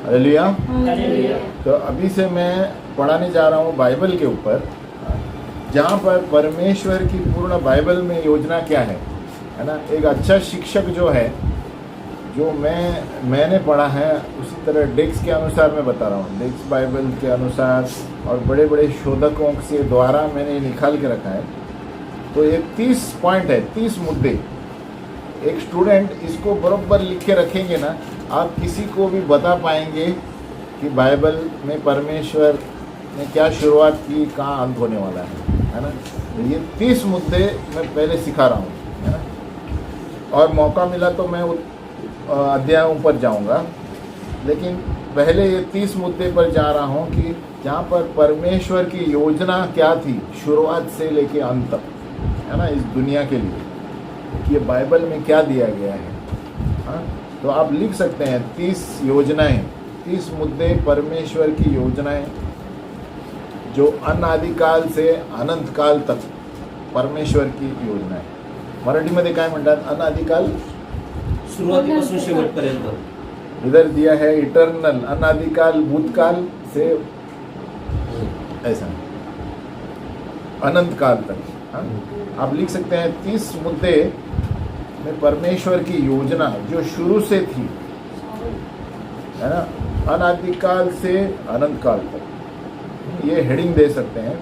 Hallelujah. Hallelujah. तो अभी से मैं पढ़ाने जा रहा हूँ बाइबल के ऊपर, जहाँ पर परमेश्वर की पूर्ण बाइबल में योजना क्या है ना। एक अच्छा शिक्षक जो है, जो मैंने पढ़ा है, उसी तरह डेक्स के अनुसार मैं बता रहा हूँ, डेक्स बाइबल के अनुसार और बड़े बड़े शोधकों से द्वारा मैंने निकाल के रखा है। तो ये 30 पॉइंट है, 30 मुद्दे। एक स्टूडेंट इसको बरोबर लिख के रखेंगे ना, आप किसी को भी बता पाएंगे कि बाइबल में परमेश्वर ने क्या शुरुआत की, कहाँ अंत होने वाला है ना। तो ये 30 मुद्दे मैं पहले सिखा रहा हूँ, है ना। और मौका मिला तो मैं अध्यायों पर जाऊँगा, लेकिन पहले ये 30 मुद्दे पर जा रहा हूँ कि जहाँ पर परमेश्वर की योजना क्या थी शुरुआत से लेके अंत तक, है ना, इस दुनिया के लिए, कि ये बाइबल में क्या दिया गया है। हाँ, तो आप लिख सकते हैं 30 योजनाएं, 30 मुद्दे परमेश्वर की योजनाएं, जो अनादिकाल से अनंत काल तक परमेश्वर की योजना है। मराठीमध्ये काय म्हणतात? अनादिकाल, सुरुवातीपासून शेवटपर्यंत। इधर दिया है इटर्नल, अनादिकाल भूतकाल से ऐसा अनंत काल तक। हाँ? आप लिख सकते हैं 30 मुद्दे में परमेश्वर की योजना जो शुरू से थी, है ना, अनादिकाल से अनंत काल तक, ये हेडिंग दे सकते हैं।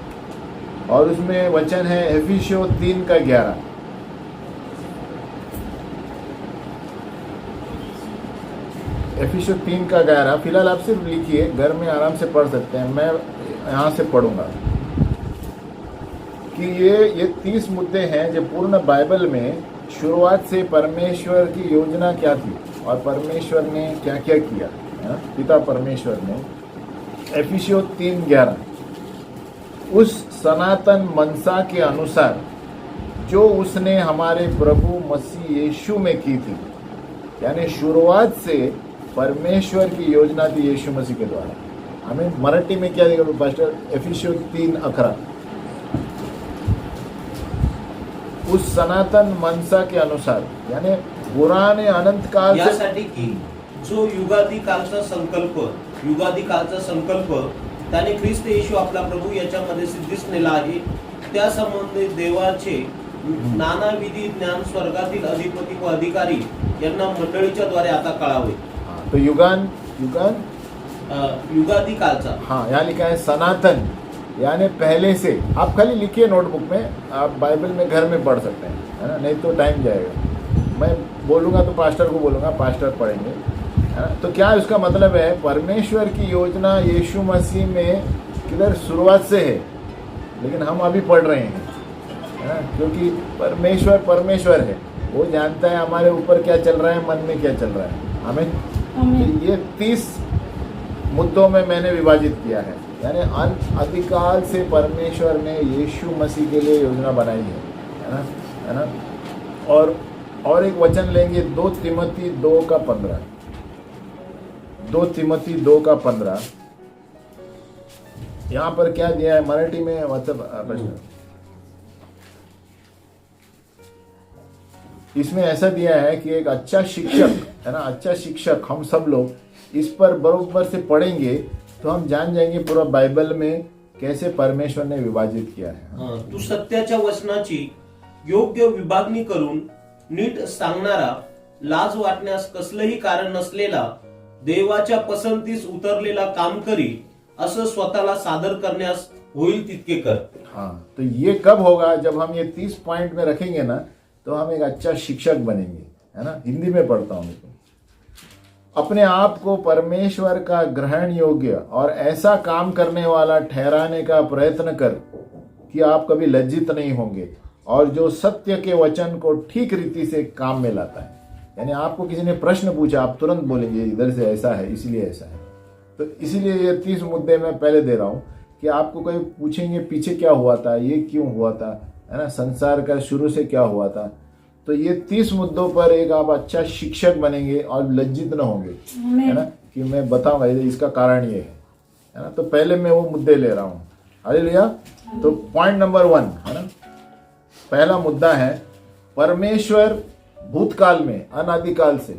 और उसमें वचन है एफिसियों 3:11। एफिसियों 3:11 फिलहाल आप सिर्फ लिखिए, घर में आराम से पढ़ सकते हैं, मैं यहाँ से पढ़ूंगा कि ये 30 मुद्दे हैं जो पूर्ण बाइबल में शुरुआत से परमेश्वर की योजना क्या थी और परमेश्वर ने क्या क्या किया, है ना, पिता परमेश्वर ने। एफिसियों 3:11 उस सनातन मनसा के अनुसार जो उसने हमारे प्रभु मसीह यीशु में की थी, यानी शुरुआत से परमेश्वर की योजना थी यीशु मसीह के द्वारा। हमें मराठी में क्या देगा पास्टर? एफिसियों 3:11 उस सनातन मनसा के अनुसार, यानी पुराने अनंत काल से, यासाठी की जो युगादी कालचा संकल्प त्याने ख्रिस्त येशू आपला प्रभू याच्यामध्ये सिद्धीस नेला आहे, त्या संबंधित देवाचे नानाविधी ज्ञान स्वर्गातील अधिपती व अधिकारी यांना मंडळीच्या द्वारे आता कळावे। तो युगादी कालचा, हाँ, यहाँ लिखा है सनातन, यानी पहले से। आप खाली लिखिए नोटबुक में, आप बाइबल में घर में पढ़ सकते हैं, है ना, नहीं तो टाइम जाएगा। मैं बोलूँगा तो पास्टर को बोलूँगा, पास्टर पढ़ेंगे, है ना। तो क्या इसका मतलब है? परमेश्वर की योजना यीशु मसीह में किधर शुरुआत से है, लेकिन हम अभी पढ़ रहे हैं, है ना, क्योंकि परमेश्वर है, वो जानता है हमारे ऊपर क्या चल रहा है, मन में क्या चल रहा है। हमें तो ये 30 मुद्दों में मैंने विभाजित किया है, यानी अनादिकाल से परमेश्वर ने यीशु मसीह के लिए योजना बनाई है ना, है ना। और एक वचन लेंगे 2 तिमोथी 2:15। 2 तिमोथी 2:15 यहाँ पर क्या दिया है मराठी में, मतलब इसमें ऐसा दिया है कि एक अच्छा शिक्षक, है ना, अच्छा शिक्षक, हम सब लोग इस पर बरोबर से पढ़ेंगे तो हम जान जाएंगे पूरा बाइबल में कैसे परमेश्वर ने विभाजित किया है। तू सत्याच्या वचनाची योग्य विभागणी करून नीट सांगणारा, लाज वाटण्यास कसलंही कारण नसलेला, देवाच्या पसंतीस उतरलेला काम करी, असं स्वतःला सादर करण्यास होईल तितके कर। हाँ, तो ये कब होगा? जब हम ये 30 पॉइंट में रखेंगे ना, तो हम एक अच्छा शिक्षक बनेंगे, है ना। हिंदी में पढ़ता हूँ। अपने आप को परमेश्वर का ग्रहण योग्य और ऐसा काम करने वाला ठहराने का प्रयत्न कर कि आप कभी लज्जित नहीं होंगे, और जो सत्य के वचन को ठीक रीति से काम में लाता है। यानी आपको किसी ने प्रश्न पूछा, आप तुरंत बोलेंगे इधर से ऐसा है, इसलिए ऐसा है। तो इसीलिए ये 30 मुद्दे मैं पहले दे रहा हूँ कि आपको कोई पूछेंगे पीछे क्या हुआ था, ये क्यों हुआ था, है ना, संसार का शुरू से क्या हुआ था, तो ये 30 मुद्दों पर एक आप अच्छा शिक्षक बनेंगे और लज्जित न होंगे, है ना, कि मैं बताऊंगा इसका कारण ये है ना। तो पहले मैं वो मुद्दे ले रहा हूँ। हालेलुया। तो पॉइंट नंबर 1, है ना, पहला मुद्दा है परमेश्वर भूतकाल में अनादिकाल से,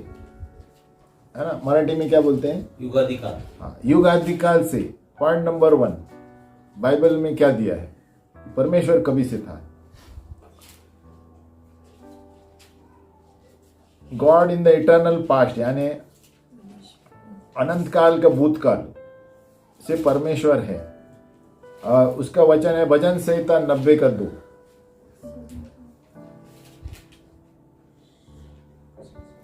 है ना, मराठी में क्या बोलते हैं? युगादि काल। हाँ, युगादि काल से। पॉइंट नंबर 1 बाइबल में क्या दिया है? परमेश्वर कभी से था। God in the eternal past, यानी अनंत काल का भूतकाल से परमेश्वर है। उसका वचन है भजन संहिता 90 का 2।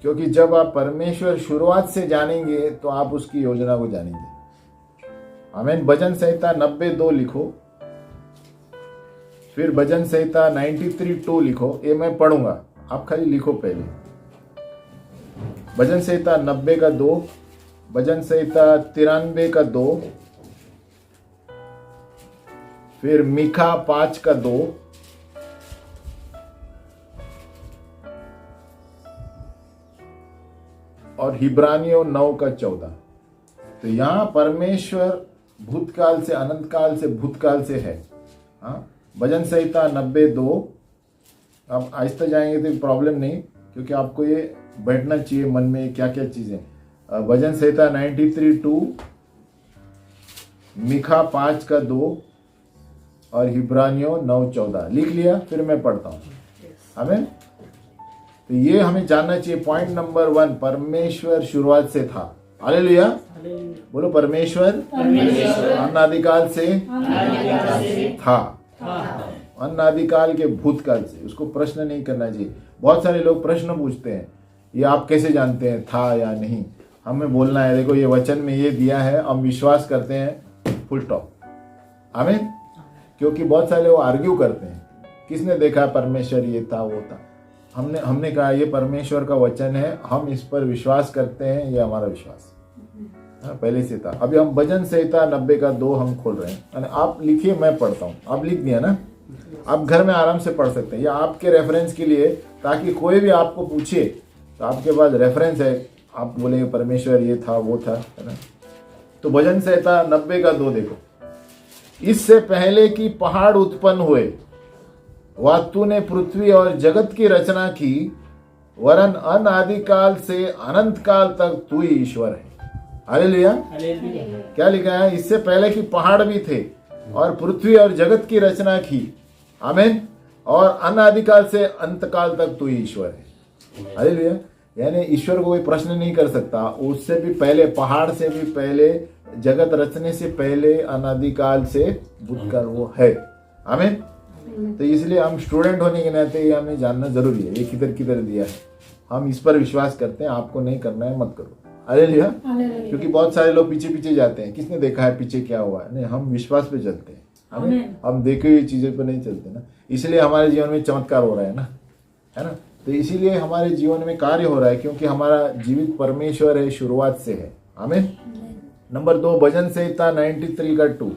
क्योंकि जब आप परमेश्वर शुरुआत से जानेंगे तो आप उसकी योजना को जानेंगे। आमीन। भजन संहिता 90:2 लिखो, फिर भजन संहिता 93:2 लिखो। ये मैं पढ़ूंगा, आप खाली लिखो पहले। भजन संहिता 90 का 2, भजन संहिता 93 का 2, फिर मीखा 5 का 2, और हिब्रानियों 9 का 14। तो यहां परमेश्वर भूतकाल से, अनंत काल से, भूतकाल से है। हाँ, भजन संहिता 90:2। आप आहिस्ते जाएंगे तो प्रॉब्लम नहीं, क्योंकि आपको ये बैठना चाहिए मन में क्या क्या चीजें। भजन संहिता 93:2, मीखा 5 का 2 और हिब्रानियों 9:14 लिख लिया। फिर मैं पढ़ता हूं। आमीन। तो ये हमें जानना चाहिए। पॉइंट नंबर 1, परमेश्वर शुरुआत से था। हालेलुया। बोलो, परमेश्वर अनादिकाल से था। अनादिकाल के भूतकाल से। उसको प्रश्न नहीं करना चाहिए। बहुत सारे लोग प्रश्न पूछते हैं, ये आप कैसे जानते हैं था या नहीं? हमें बोलना है, देखो ये वचन में ये दिया है, हम विश्वास करते हैं, फुल स्टॉप। आमीन। क्योंकि बहुत सारे लोग आर्ग्यू करते हैं, किसने देखा परमेश्वर ये था वो था। हमने कहा ये परमेश्वर का वचन है, हम इस पर विश्वास करते हैं, ये हमारा विश्वास पहले से था। अभी हम भजन संहिता 90 का 2 हम खोल रहे हैं। आप लिखिए, मैं पढ़ता हूँ। आप लिख दिया ना? आप घर में आराम से पढ़ सकते हैं, या आपके रेफरेंस के लिए, ताकि कोई भी आपको पूछे तो आपके पास रेफरेंस है, आप बोलेंगे परमेश्वर ये था वो था, है ना। तो भजन संहिता 90 का 2 देखो। इससे पहले कि पहाड़ उत्पन्न हुए व तूने पृथ्वी और जगत की रचना की, वरन अनादिकाल से अनंत काल तक तू ही ईश्वर है। हालेलुया। क्या लिखा है? इससे पहले कि पहाड़ भी थे और पृथ्वी और जगत की रचना की। आमीन। और अनादिकाल से अंत काल तक तू ही ईश्वर है। हालेलुया। यानी ईश्वर को कोई प्रश्न नहीं कर सकता। उससे भी पहले, पहाड़ से भी पहले, जगत रचने से पहले, अनादिकाल से भूतकाल वो है। आमीन। तो इसलिए हम स्टूडेंट होने के नाते ये हमें जानना जरूरी है, ये किधर किधर दिया है। हम इस पर विश्वास करते हैं, आपको नहीं करना है, मत करो। हालेलुया। क्योंकि बहुत सारे लोग पीछे पीछे जाते हैं, किसने देखा है पीछे क्या हुआ है। नहीं, हम विश्वास पे चलते हैं। हम देखे हुई चीजें पे नहीं चलते ना। इसलिए हमारे जीवन में चमत्कार हो रहा है ना, है ना। तो इसीलिए हमारे जीवन में कार्य हो रहा है, क्योंकि हमारा जीवित परमेश्वर है, शुरुआत से है। आमीन। नंबर 2, भजन संहिता 93 का 2।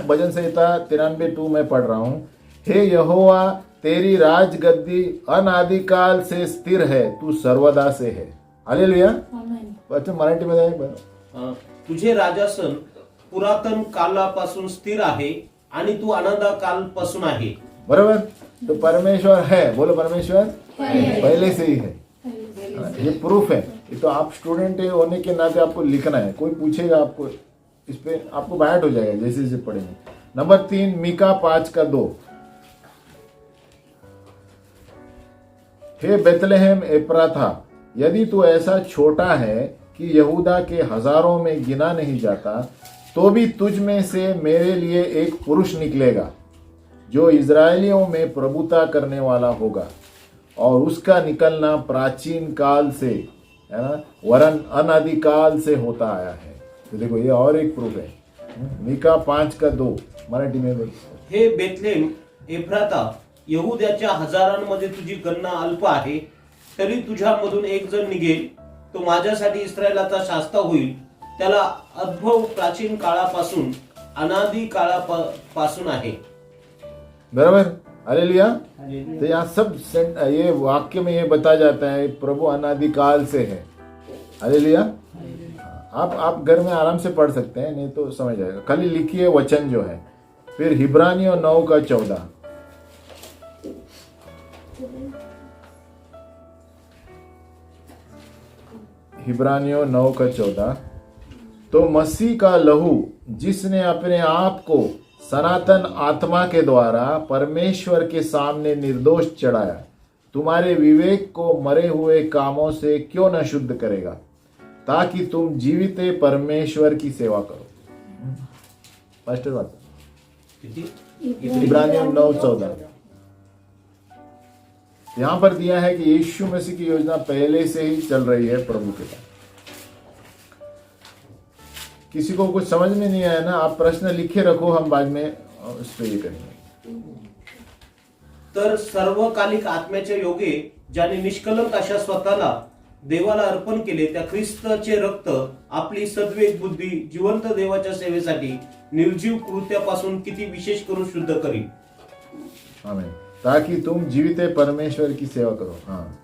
भजन संहिता 93:2 में पढ़ रहा हूं। हे यहोवा, तेरी राजगद्दी अनादिकाल से स्थिर है, तू सर्वदा से है। हालेलुया। अच्छा, मराठी मध्ये आहे बरं। तुझे राजासन पुरातन कालापासून स्थिर आहे आणि तू अनंत कालपासून आहे। बरोबर। तो परमेश्वर है। बोलो, परमेश्वर पहले से ही है। ये प्रूफ है। ये तो आप स्टूडेंट होने के नाते आपको लिखना है। कोई पूछेगा आपको, इस पे आपको बायट हो जाएगा जैसे जैसे पढ़ेंगे। नंबर 3, मीका 5 का 2। हे बेतलेहम एप्राथा, यदि तू ऐसा छोटा है कि यहूदा के हजारों में गिना नहीं जाता, तो भी तुझ में से मेरे लिए एक पुरुष निकलेगा जो इजरायलियों में प्रभुता करने वाला होगा, और उसका निकलना प्राचीन काल से, है ना, वरन अनादिकाल से होता आया है। तो देखो, ये और एक प्रूफ है। मीका 5 का 2 मराठी में बोल। हे बेथलेम एफ्राता, यहुद्याच्या हजारांमध्ये तुझी गणना अल्प आहे, तरी तुझ्यामधून एक जण निघेल, तो माझ्यासाठी इस्रायलाचा शास्ता होईल। त्याला अद्भव प्राचीन काळापासून अनादि काळापासून आहे। बराबर। हालेलुया। तो यहाँ सब ये वाक्य में ये बताया जाता है प्रभु अनादिकाल से है। हालेलुया। आप घर में आराम से पढ़ सकते हैं, नहीं तो समझ जाएगा। खाली लिखिए वचन जो है। फिर हिब्रानियों 9 का 14। हिब्रानियों 9:14, तो मसीह का लहू जिसने अपने आप को सनातन आत्मा के द्वारा परमेश्वर के सामने निर्दोष चढ़ाया, तुम्हारे विवेक को मरे हुए कामों से क्यों न शुद्ध करेगा, ताकि तुम जीवित परमेश्वर की सेवा करो। फर्स्ट बात इब्रानियों 9:14 यहां पर दिया है कि यीशु मसीह की योजना पहले से ही चल रही है प्रभु के पास। किसी को कुछ समझ में नहीं आया ना, आप प्रश्न लिखे रखो, हम बाद में उस पर ये करेंगे। तर सर्वकालिक आत्म्याच्या योगे ज्याने निष्कलंक अशा स्वतःला देवाला अर्पण केले, त्या ख्रिस्ताचे रक्त आपली सद्वेग बुद्धी जिवंत देवाच्या सेवेसाठी निर्जीव कृत्यापासून किती विशेष करून शुद्ध करी। आमीन। ताकि तुम जीवित परमेश्वर की सेवा करो। हाँ,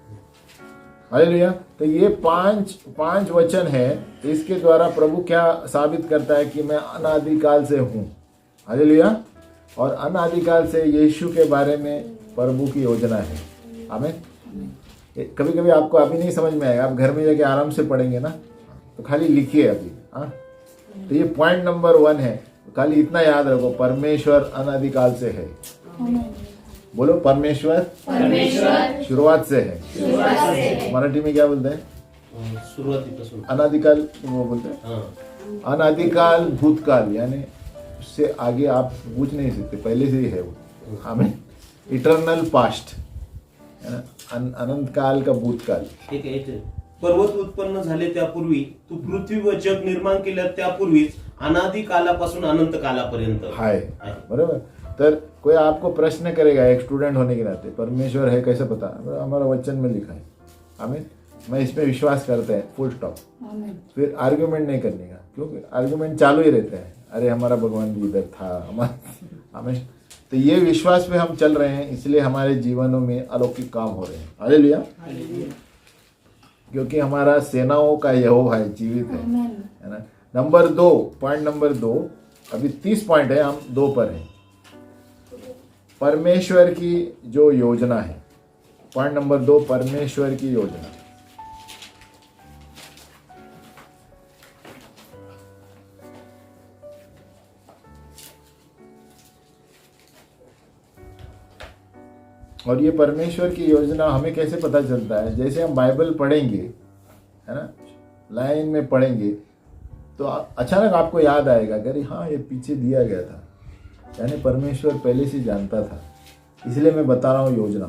हालेलुया। तो ये पांच वचन है, इसके द्वारा प्रभु क्या साबित करता है कि मैं अनादिकाल से हूं। हालेलुया। और अनादिकाल से यीशु के बारे में प्रभु की योजना है। आमीन। कभी कभी आपको अभी नहीं समझ में आएगा, आप घर में जाके आराम से पढ़ेंगे ना, तो खाली लिखिए अभी। हाँ, तो ये पॉइंट नंबर 1 है, खाली इतना याद रखो, परमेश्वर अनादिकाल से है। बोलो, परमेश्वर शुरुआत से है। मराठी में क्या बोलते हैं? सुरुवातीपासून। अनादिकाल वो बोलते हैं, अनादिकाल भूतकाल, यानी उससे आगे आप पूछ नहीं सकते, पहले से ही है वो। हमें इटर्नल पास्ट, अनंत काल का भूतकाल। ठीक आहे। पर्वत उत्पन्न झाले त्यापूर्वी, तू पृथ्वी व जग निर्माण केलं त्यापूर्वीच अनादि कालापासून अनंत कालापर्यंत हाय। बरोबर। तर कोई आपको प्रश्न करेगा एक स्टूडेंट होने के नाते, परमेश्वर है कैसे पता? हमारा वचन में लिखा है। आमीन। मैं इसमें विश्वास करते हैं, फुल स्टॉप। फिर आर्ग्यूमेंट नहीं करने का, क्योंकि आर्ग्यूमेंट चालू ही रहते हैं। अरे हमारा भगवान भी इधर था, हमें तो ये विश्वास पे हम चल रहे हैं, इसलिए हमारे जीवनों में अलौकिक काम हो रहे हैं। हालेलुया। क्योंकि हमारा सेनाओं का यहोवा है, जीवित है ना। नंबर 2, पॉइंट नंबर 2, अभी 30 पॉइंट है, हम 2 पर हैं। परमेश्वर की जो योजना है, पॉइंट नंबर 2, परमेश्वर की योजना। और ये परमेश्वर की योजना हमें कैसे पता चलता है? जैसे हम बाइबल पढ़ेंगे, है ना, लाइन में पढ़ेंगे, तो अचानक आपको याद आएगा कि हाँ, ये पीछे दिया गया था, यानी परमेश्वर पहले से जानता था, इसलिए मैं बता रहा हूँ योजना,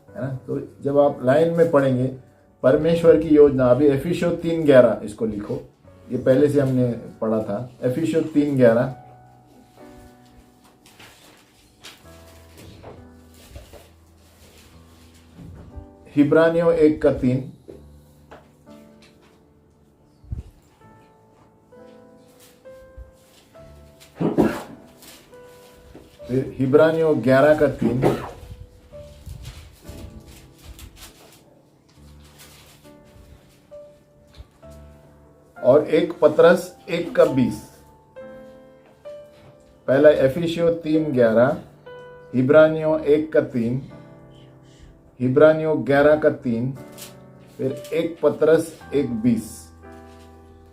है ना। तो जब आप लाइन में पढ़ेंगे परमेश्वर की योजना, अभी एफिसियों 3:11 इसको लिखो, ये पहले से हमने पढ़ा था। एफिसियों 3:11, हिब्रानियों 1:3, फिर हिब्रानियों 11:3, और 1 पतरस 1:20। पहला एफिसियों 3:11, हिब्रानियों 1:3, हिब्रानियों 11:3, फिर 1 पतरस 1:20,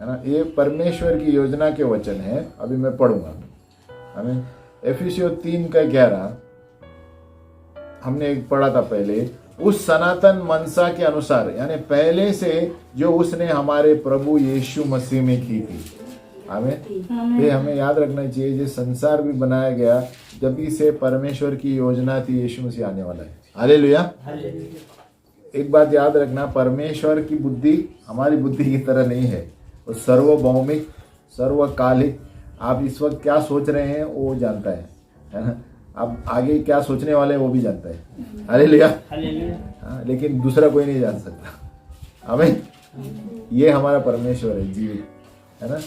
है ना। ये परमेश्वर की योजना के वचन है, अभी मैं पढ़ूंगा। हमें एफिसियों 3:11 हमने एक पढ़ा था पहले, उस सनातन मनसा के अनुसार, यानी पहले से जो उसने हमारे प्रभु यीशु मसीह में की थी। हमें ये हमें याद रखना चाहिए, जो संसार भी बनाया गया जब से परमेश्वर की योजना थी, यीशु मसीह आने वाला है। हालेलुया। एक बात याद रखना, परमेश्वर की बुद्धि हमारी बुद्धि की तरह नहीं है, वो सर्वभौमिक, सर्वकालिक। आप इस वक्त क्या सोच रहे हैं वो जानता है ना। आप आगे क्या सोचने वाले हैं वो भी जानता है। हालेलुया। हाँ, लेकिन दूसरा कोई नहीं जान सकता। आमीन। ये हमारा परमेश्वर है, जीवित, है ना।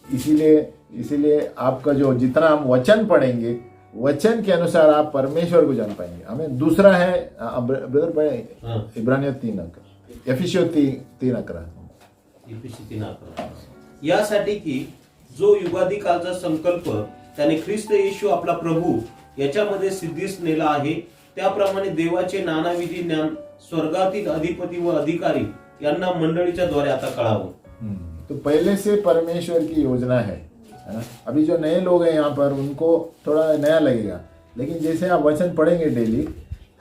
इसीलिए आपका जो जितना हम वचन पढ़ेंगे, वचन के अनुसार आप परमेश्वर को जान पाएंगे। हमें दूसरा है, ब्रदर पढ़े इब्रानियों 3:11, एफिसियों 3:11, यासाठी की जो युगादी कालचा संकल्प त्याने ख्रिस्त येशू आपला प्रभू याच्यामध्ये सिद्धीस नेला आहे, त्याप्रमाणे देवाचे नानाविधी ज्ञान स्वर्गातील अधिपती व अधिकारी यांना मंडळीच्या द्वारे आता कळावं. तो पहले से परमेश्वर की योजना है ना. अभी जो नए लोग हैं यहाँ पर उनको थोड़ा नया लगेगा, लेकिन जैसे आप वचन पढ़ेंगे डेली,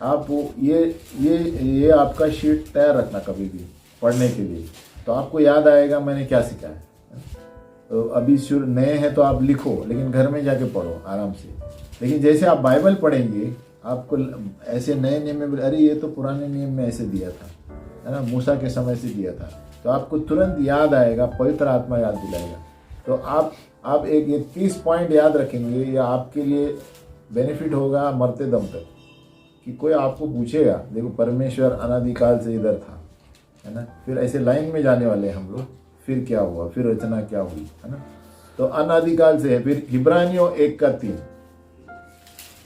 आप ये आपका शीट तैयार रखना कभी भी पढ़ने के लिए, तो आपको याद आएगा मैंने क्या सीखा है. तो अभी शुरू नए हैं तो आप लिखो, लेकिन घर में जाके पढ़ो आराम से. लेकिन जैसे आप बाइबल पढ़ेंगे आपको ऐसे नए नियम में, अरे ये तो पुराने नियम में ऐसे दिया था, है ना, मूसा के समय से दिया था, तो आपको तुरंत याद आएगा, पवित्र आत्मा याद दिलाएगा. तो आप एक 30 पॉइंट याद रखेंगे, या आपके लिए बेनिफिट होगा मरते दम तक. कि कोई आपको पूछेगा, देखो परमेश्वर अनादिकाल से इधर था, है ना, फिर ऐसे लाइन में जाने वाले हैं हम लोग, फिर क्या हुआ, फिर रचना क्या हुई, है ना. तो अनादिकाल से है. फिर इब्रानियों 1:3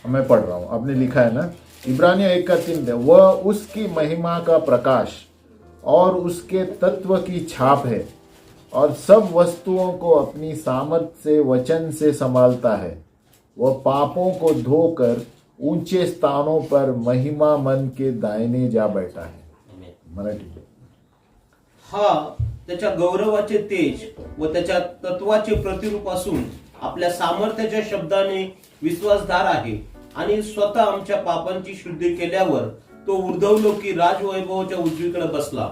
मैं पढ़ रहा हूँ, आपने लिखा है ना, इब्रानियों 1:3, वह उसकी महिमा का प्रकाश और उसके तत्व की छाप है, और सब वस्तुओं को अपनी सामर्थ से वचन से संभालता है. वह पापों को धोकर ऊंचे स्थानों पर महिमा मन के दाहिने जा बैठा है. मराठी. हा त्याच्या गौरवाचे तेज व त्याच्या तत्वाचे प्रतिरूप असून आपल्या सामर्थ्याच्या शब्दाने विश्वासधार आहे, आणि स्वतः आमच्या पापांची शुद्धी केल्यावर तो ऊर्ध्वलोकी राजवैभवाच्या उजवीकडे बसला.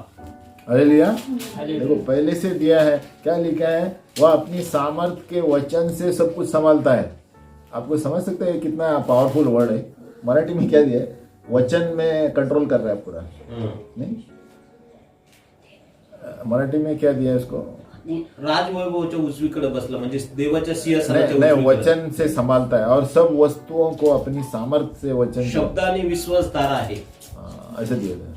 हालेलुया. देखो पहले से दिया है, क्या लिखा है, वह अपनी सामर्थ के वचन से सब कुछ संभालता है. आपको समझ सकते हैं कितना पावरफुल वर्ड है. मराठी में क्या दिया है, वचन में कंट्रोल कर रहा है पूरा. नहीं, मराठी में क्या दिया है इसको, राजवैभवाच्या उजवीकडे बसला, म्हणजे देवाच्या सिंहासनाच्या नहीं, उजवीकडे. वचन से संभालता है और सब वस्तुओं को अपनी सामर्थ्य से वचन से. शब्दाने विश्वासधार आहे. ऐसे दिया है.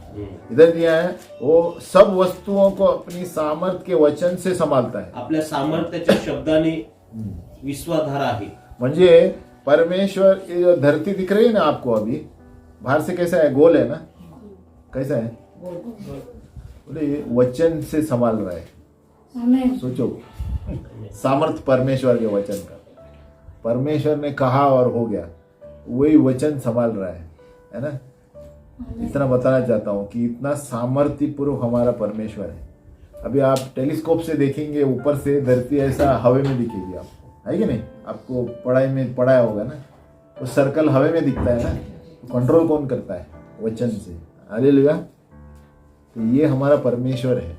इधर दिया है, वो सब वस्तुओं को अपनी सामर्थ्य के वचन से संभालता है. आपल्या सामर्थ्याच्या शब्दाने विश्वासधार आहे. म्हणजे परमेश्वर, ये जो धरती दिख रही है ना आपको अभी, बाहर से कैसा है, गोल है ना, कैसा है, बोले ये वचन से संभाल रहा है. सोचो, सामर्थ परमेश्वर के वचन का, परमेश्वर ने कहा और हो गया, वही वचन संभाल रहा है ना. इतना बताना चाहता हूँ कि इतना सामर्थ्य पूर्व हमारा परमेश्वर है. अभी आप टेलीस्कोप से देखेंगे, ऊपर से धरती ऐसा हवा में दिखेगी आपको, है कि नहीं. आपको पढ़ाई में पढ़ाया होगा ना, वो सर्कल हवा में दिखता है ना, तो कंट्रोल कौन करता है, वचन से. हालेलुया. तो ये हमारा परमेश्वर है,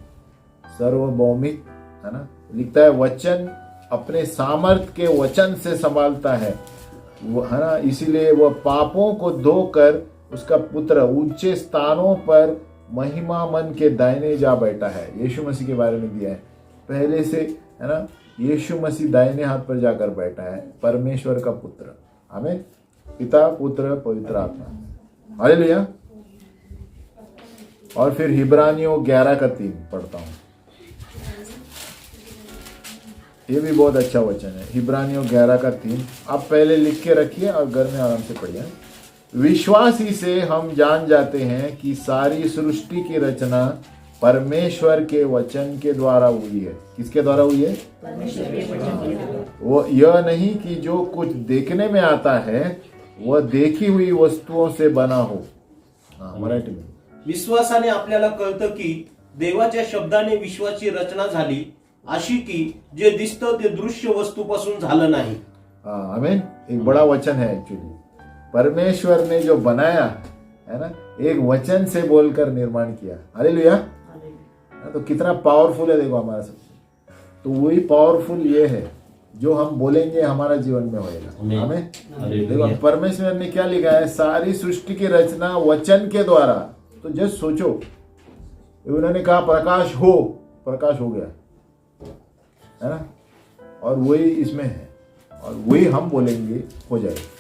सर्वभौमिक, है ना. लिखता है वचन अपने सामर्थ के वचन से संभालता है, है ना. इसीलिए वह पापों को धोकर उसका पुत्र ऊंचे स्थानों पर महिमा मन के दाहिने जा बैठा है. यीशु मसीह के बारे में दिया है पहले से, है ना. यीशु मसीह दाहिने हाथ पर जाकर बैठा है, परमेश्वर का पुत्र. आमीन. पिता, पुत्र, पवित्र आत्मा. हालेलुया. और फिर इब्रानियों 11:3 पढ़ता हूं. ये भी बहुत अच्छा वचन है. इब्रानियों 11:3 आप पहले लिख के रखिए और घर में आराम से पढ़िए. विश्वास ही से हम जान जाते हैं कि सारी सृष्टि की रचना परमेश्वर के वचन के द्वारा हुई है. किसके द्वारा हुई है, परमेश्वर के वचन. वो यह नहीं कि जो कुछ देखने में आता है वह देखी हुई वस्तुओं से बना हो. मराठी में. विश्वासाने आपल्याला कळतं की देवाच्या शब्दाने विश्वाची रचना झाली, अशी की जे दिसतं ते दृश्य वस्तूपासून झालं नाही. आमीन. एक बड़ा वचन है एक्चुअली. परमेश्वर ने जो बनाया है ना, एक वचन से बोलकर निर्माण किया. हालेलुया. तो कितना पावरफुल है देखो हमारा सब. तो वही पावरफुल ये है जो हम बोलेंगे हमारा जीवन में होएगा. आमीन. देखो परमेश्वर ने क्या लिखा है, सारी सृष्टि की रचना वचन के द्वारा. तो जस्ट सोचो, उन्होंने कहा प्रकाश हो, प्रकाश हो गया, है ना. और वही इसमें है, और वही हम बोलेंगे हो जाएगा.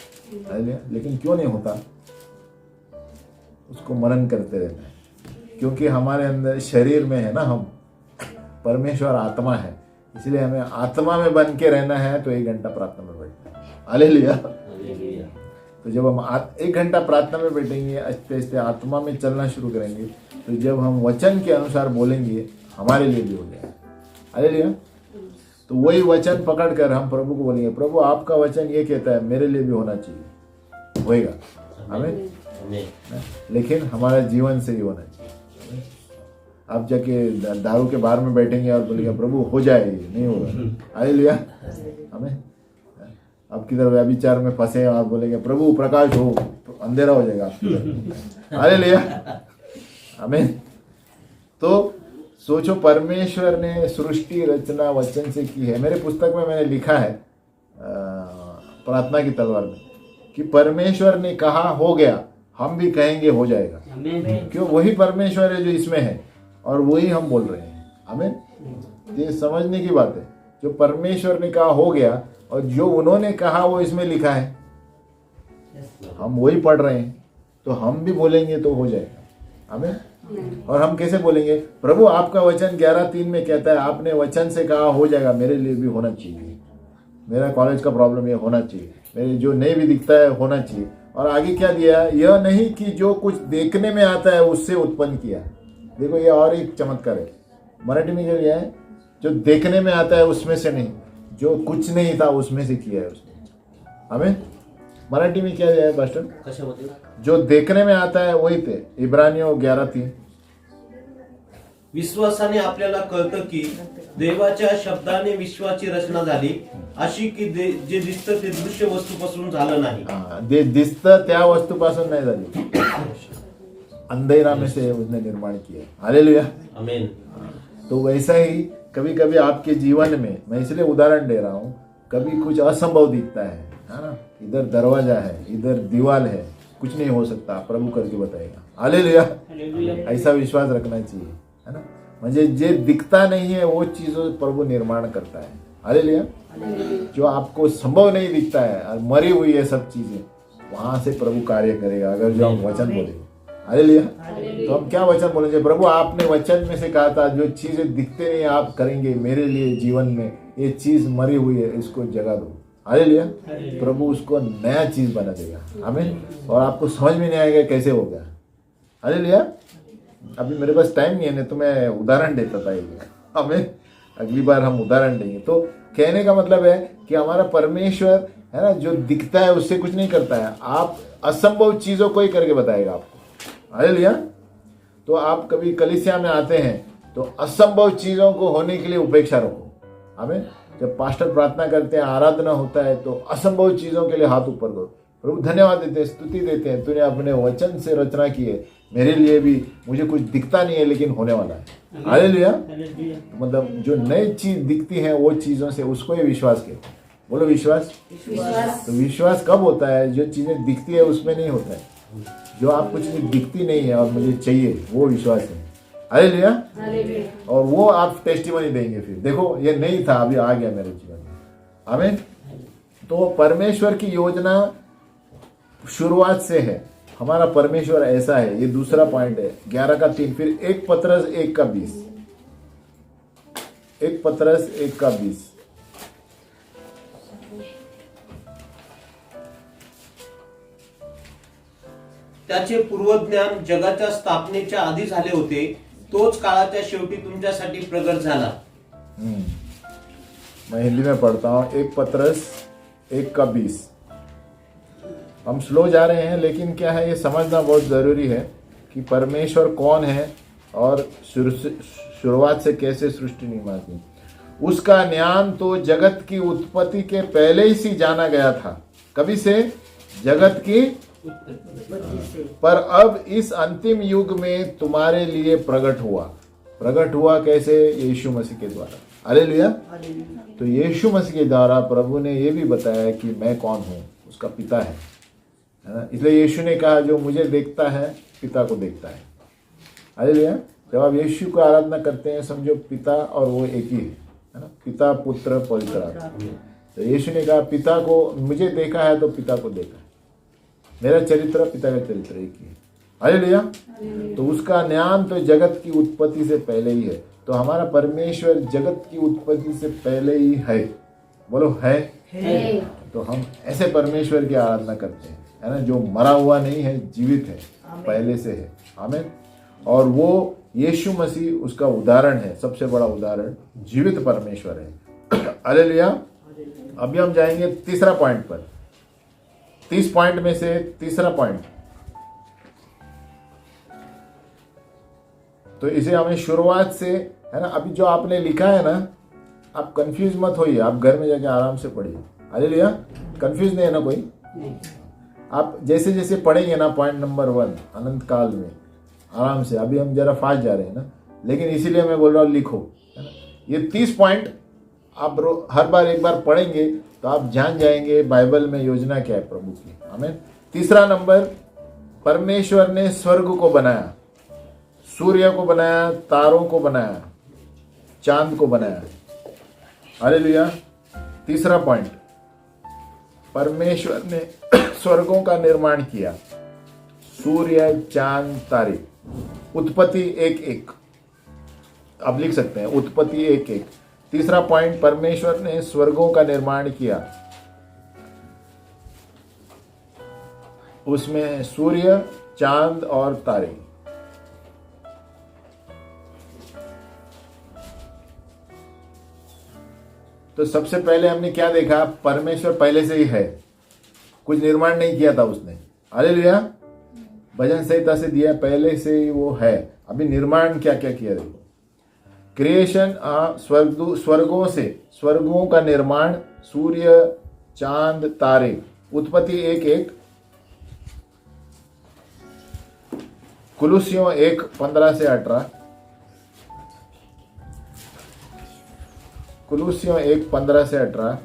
लेकिन क्यों नहीं होता, उसको मनन करते रहना है. क्योंकि हमारे अंदर शरीर में है ना, हम परमेश्वर आत्मा है, इसलिए हमें आत्मा में बन के रहना है. तो 1 घंटा प्रार्थना में बैठना है. हालेलुया. तो जब हम 1 घंटा प्रार्थना में बैठेंगे, आस्ते आस्ते आत्मा में चलना शुरू करेंगे, तो जब हम वचन के अनुसार बोलेंगे हमारे लिए भी हो जाएगा. हालेलुया. तो वही वचन पकड़कर हम प्रभु को बोलेंगे, प्रभु आपका वचन ये कहता है, मेरे लिए भी होना चाहिए, होएगा. आमीन. आमेन। लेकिन हमारा जीवन से ही होना चाहिए। आप जाके दारू के बार में बैठेंगे और बोलेंगे प्रभु हो जाए, ये नहीं होगा। हालेलुया। हमें आप किधर व्यभिचार में फंसे और बोलेंगे प्रभु प्रकाश हो, तो अंधेरा हो जाएगा आपके। हालेलुया। आमीन। तो सोचो, परमेश्वर ने सृष्टि रचना वचन से की है। मेरे पुस्तक में मैंने लिखा है प्रार्थना की तलवार में कि परमेश्वर ने कहा हो गया, हम भी कहेंगे हो जाएगा। क्यों? वही परमेश्वर है जो इसमें है और वही हम बोल रहे हैं। आमीन। ये समझने की बात है। जो परमेश्वर ने कहा हो गया और जो उन्होंने कहा वो इसमें लिखा है, हम वही पढ़ रहे हैं, तो हम भी बोलेंगे तो हो जाएगा। आमीन। और हम कैसे बोलेंगे? प्रभु आपका वचन 11:3 में कहता है, आपने वचन से कहा हो जाएगा, मेरे लिए भी होना चाहिए। मेरा कॉलेज का प्रॉब्लम ये होना चाहिए, मेरे जो नहीं भी दिखता है होना चाहिए। और आगे क्या दिया? यह नहीं कि जो कुछ देखने में आता है उससे उत्पन्न किया। देखो ये और एक चमत्कार है। मराठी में जो है, जो देखने में आता है उसमें से नहीं, जो कुछ नहीं था उसमें से किया है उसने। हमें मराठी में क्या है पास्टर? जो देखने में आता है वही ते। इब्रानियों 11:3। विश्वासाने आपल्याला कळतं की देवाच्या शब्दाने विश्वाची रचना झाली, अशी की जे दिसतं ते दृश्य वस्तूपासून झालं नाही। जे दिसतं त्या वस्तूपासून नाही झाली, अंधेरा में से उसने निर्माण किया। हालेलुया। आमीन। तो वैसा ही कभी कभी आपके जीवन में, मैं इसलिए उदाहरण दे रहा हूँ, कभी कुछ असंभव दिखता है ना, इधर दरवाजा है, इधर दीवार है, कुछ नहीं हो सकता, प्रभु करके बताएगा। हालेलुया। ऐसा विश्वास रखना चाहिए, है ना। म्हणजे जे दिखता नहीं है वो चीजों प्रभु निर्माण करता है। हालेलुया। जो आपको संभव नहीं दिखता है और मरी हुई है सब चीजें, वहां से प्रभु कार्य करेगा अगर जो हम वचन बोलेंगे। हालेलुया। तो हम क्या वचन बोलेंगे? प्रभु आपने वचन में से कहा था जो चीजें दिखते नहीं आप करेंगे मेरे लिए जीवन में, ये चीज मरी हुई है, इसको जगा दो। हालेलुया। प्रभु उसको नया चीज बना देगा। आमीन। और आपको समझ में नहीं आएगा कैसे होगा। हालेलुया। अभी मेरे पास टाइम नहीं है, नहीं तो मैं उदाहरण देता था एक। हमें अगली बार हम उदाहरण देंगे। तो कहने का मतलब है कि हमारा परमेश्वर है ना, जो दिखता है उससे कुछ नहीं करता है, आप असंभव चीजों को ही करके बताएगा आपको। हालेलुया। तो आप कभी कलीसिया में आते हैं तो असंभव चीजों को होने के लिए उपेक्षा रखो। हमें जब पास्टर प्रार्थना करते हैं, आराधना होता है, तो असंभव चीजों के लिए हाथ ऊपर करो। प्रभु धन्यवाद देते हैं, स्तुति देते हैं, तूने अपने वचन से रचना की है, मेरे लिए भी मुझे कुछ दिखता नहीं है लेकिन होने वाला है। हालेलुया। मतलब जो नई चीज दिखती है वो चीजों से, उसको ही विश्वास कहते हैं। बोलो विश्वास। तो विश्वास कब होता है? जो चीजें दिखती है उसमें नहीं होता है। जो आपको चीज दिखती नहीं है और मुझे चाहिए, वो विश्वास है। हालेलुया। और वो आप टेस्टिमनी देंगे, फिर देखो ये नहीं था अभी आ गया मेरे जीवन में। आमीन। तो परमेश्वर की योजना शुरुआत से है। हमारा परमेश्वर ऐसा है। ये दूसरा पॉइंट है 11:3। फिर 1 पतरस 1:20। 1 पतरस 1:20। त्याचे पूर्वज्ञान जगाच्या स्थापनेच्या आधी झाले होते, तोच काळाच्या शेवटी तुमच्यासाठी प्रगट झाला। मैं हिंदी में पढ़ता हूँ। 1 पतरस 1:20। हम स्लो जा रहे हैं, लेकिन क्या है ये समझना बहुत ज़रूरी है कि परमेश्वर कौन है और शुरुआत से कैसे सृष्टि निर्माण की। उसका ज्ञान तो जगत की उत्पत्ति के पहले ही से जाना गया था। कभी से? जगत की, पर अब इस अंतिम युग में तुम्हारे लिए प्रकट हुआ। प्रकट हुआ कैसे? यीशु मसीह के द्वारा। हालेलुया। तो यीशु मसीह के द्वारा प्रभु ने ये भी बताया कि मैं कौन हूँ, उसका पिता है ना। इसलिए यीशु ने कहा जो मुझे देखता है पिता को देखता है। हालेलुया। जब आप यीशु को आराधना करते हैं, समझो पिता और वो एक ही है ना, पिता पुत्र पवित्र आत्मा। तो यीशु ने कहा पिता को मुझे देखा है तो पिता को देखा है। मेरा चरित्र पिता का चरित्र एक ही है। हालेलुया। तो उसका ज्ञान तो जगत की उत्पत्ति से पहले ही है। तो हमारा परमेश्वर जगत की उत्पत्ति से पहले ही है। बोलो है। तो हम ऐसे परमेश्वर की आराधना करते हैं, है ना, जो मरा हुआ नहीं है, जीवित है, पहले से है। आमीन। और वो यीशु मसीह उसका उदाहरण है, सबसे बड़ा उदाहरण जीवित परमेश्वर है। हालेलुया। अभी हम जाएंगे तीसरा पॉइंट पर। 30 पॉइंट में से तीसरा पॉइंट तो इसे हमें शुरुआत से, है ना, अभी जो आपने लिखा है ना, आप कंफ्यूज मत होइए, आप घर में जाके आराम से पढ़िए। हालेलुया। कंफ्यूज नहीं है ना कोई? आप जैसे जैसे पढ़ेंगे ना, पॉइंट नंबर 1 अनंत काल में, आराम से। अभी हम जरा फास्ट जा रहे हैं ना, लेकिन इसीलिए मैं बोल रहा हूँ लिखो, है ना। ये 30 पॉइंट आप हर बार एक बार पढ़ेंगे तो आप जान जाएंगे बाइबल में योजना क्या है प्रभु की। आमीन। तीसरा नंबर, परमेश्वर ने स्वर्ग को बनाया, सूर्य को बनाया, तारों को बनाया, चांद को बनाया। हालेलुया। तीसरा पॉइंट, परमेश्वर ने स्वर्गों का निर्माण किया, सूर्य, चांद, तारे। उत्पत्ति 1:1 आप लिख सकते हैं, उत्पत्ति 1:1। तीसरा पॉइंट, परमेश्वर ने स्वर्गों का निर्माण किया, उसमें सूर्य, चांद और तारे। तो सबसे पहले हमने क्या देखा? परमेश्वर पहले से ही है, कुछ निर्माण नहीं किया था उसने। हालेलुया। भजन संहिता से दिया, पहले से ही वो है। अभी निर्माण क्या क्या किया देखो। क्रिएशन, स्वर्गों से, स्वर्गों का निर्माण, सूर्य, चांद, तारे। उत्पत्ति 1:1, कुलुस्सियों 1:15 से 18, कुलुस्सियों 1:15 से 18।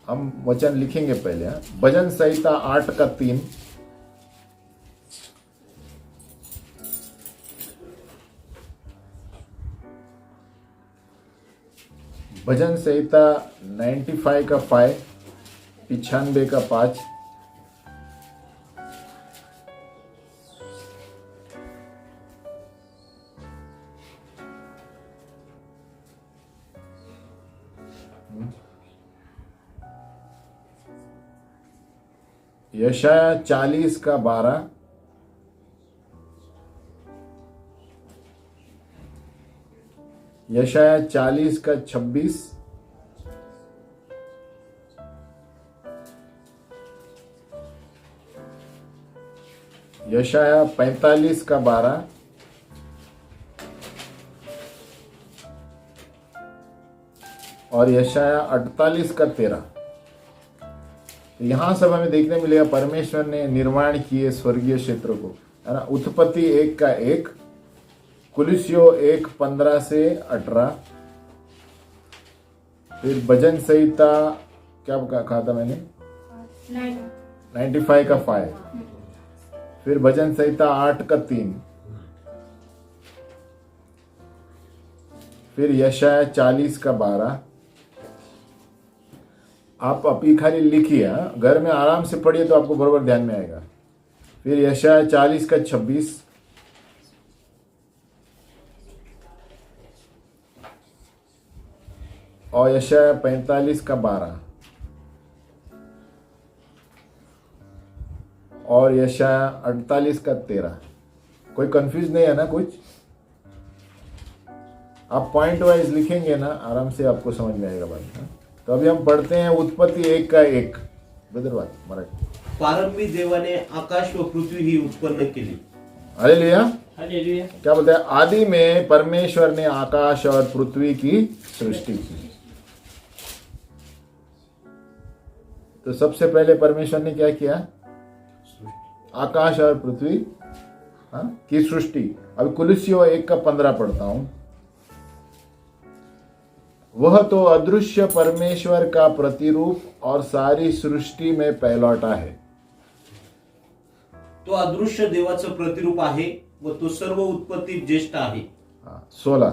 हम वचन लिखेंगे पहले। भजन संहिता 8:3, भजन संहिता 95:5, 95:5। यशाया 40:12, यशाया 40:26, यशाया 45:12, और यशाया 48:13। यहां सब हमें देखने मिलेगा परमेश्वर ने निर्माण किए स्वर्गीय क्षेत्र को, है ना। उत्पत्ति 1:1, कुलुस्सियों 1:15 से 18, फिर भजन संहिता क्या कहा था मैंने? 95:5, फिर भजन संहिता 8:3, फिर यशाया 40:12। आप अभी खाली लिखिए, घर में आराम से पढ़िए तो आपको बरोबर ध्यान में आएगा। फिर यशाया 40:26, और यशाया 45:12, और यशाया 48:13। कोई कंफ्यूज नहीं है ना कुछ? आप पॉइंट वाइज लिखेंगे ना, आराम से आपको समझ में आएगा बात। तो अभी हम पढ़ते हैं उत्पत्ति 1:1। बदरवाद मराठी। प्रारंभी देवाने आकाश व पृथ्वी ही उत्पन्न केली। हालेलुया। हालेलुया। क्या बोलते हैं? आदि में परमेश्वर ने आकाश और पृथ्वी की सृष्टि की। तो सबसे पहले परमेश्वर ने क्या किया? आकाश और पृथ्वी की सृष्टि। अब कुलुस्सियों 1:15 पढ़ता हूं। वह तो अदृश्य परमेश्वर का प्रतिरूप और सारी सृष्टि में पहलौठा है। तो अदृश्य देवाचं प्रतिरूप आहे व तो सर्व उत्पत्ति ज्येष्ठ आहे। 16,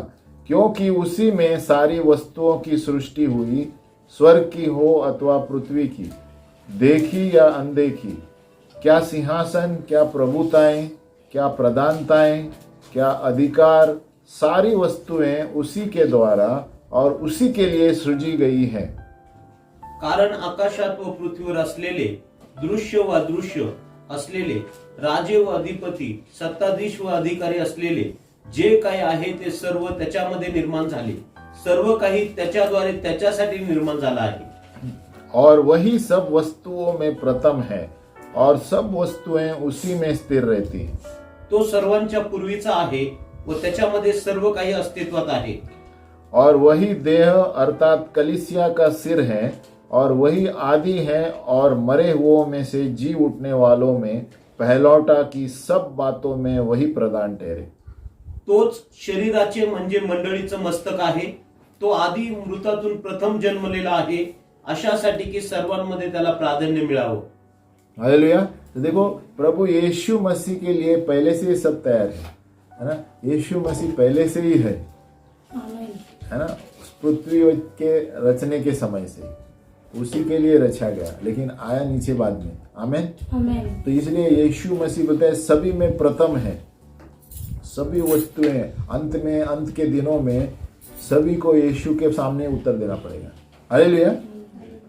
क्योंकि उसी में सारी वस्तुओं की सृष्टि हुई, स्वर्ग की हो अथवा पृथ्वी की, देखी या अनदेखी, क्या सिंहासन, क्या प्रभुताएं, क्या प्रधानताएं, क्या अधिकार, सारी वस्तुएं उसी के द्वारा और उसी के लिए सृजी गई है। कारण आकाशात व पृथ्वीवर असलेले, दृश्य व अदृश्य असलेले, राजे व अधिपती, सत्ताधीश व अधिकारी असलेले जे काही आहे ते सर्व त्याच्यामध्ये निर्माण झाले। सर्व काही त्याच्याद्वारे त्याच्यासाठी निर्माण झाला आहे। और वही सब वस्तुओं में प्रथम है और सब वस्तुएं उसी में स्थिर रहती हैं। तो सर्वांच्या पूर्वीचा आहे व त्याच्यामध्ये सर्व काही अस्तित्वात आहे. और वही देह अर्थात कलीसिया का सिर है और वही आदि है और मरे हुओं में से जी उठने वालों में पहलौटा की सब बातों में वही प्रधान ठहरे. तोच शरीराचे म्हणजे मंडळीचं मस्तक आहे. तो आधी मृतातून प्रथम जन्मलेला आहे अशासाठी की सर्वांमध्ये त्याला प्राधान्य मिळावं. हालेलुया. तो देखो प्रभु यीशु मसीह के लिए पहले से ही सब तैयार है ना. यीशु मसीह पहले से ही है ना. पृथ्वी के रचने के समय से उसी के लिए रचा गया, लेकिन आया नीचे बाद में. आमेन. तो इसलिए यीशु मसीह बोलता है सभी में प्रथम है. सभी वस्तुएं अंत में, अंत के दिनों में सभी को यीशु के सामने उत्तर देना पड़ेगा. हालेलुया.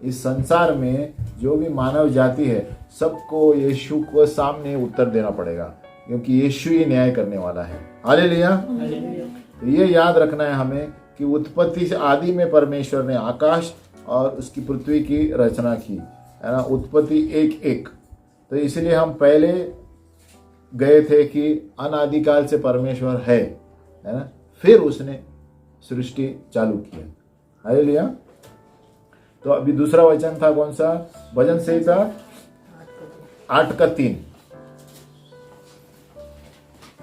इस संसार में जो भी मानव जाति है सबको यीशु को सामने उत्तर देना पड़ेगा, क्योंकि यीशु ही न्याय करने वाला है. हालेलुया. तो ये याद रखना है हमें कि उत्पत्ति से आदि में परमेश्वर ने आकाश और उसकी पृथ्वी की रचना की, है ना. उत्पत्ति 1:1. तो इसलिए हम पहले गए थे कि अनादिकाल से परमेश्वर है ना. फिर उसने सृष्टि चालू की. हालेलुया. तो अभी दूसरा वचन था कौन सा? भजन संहिता 8:3.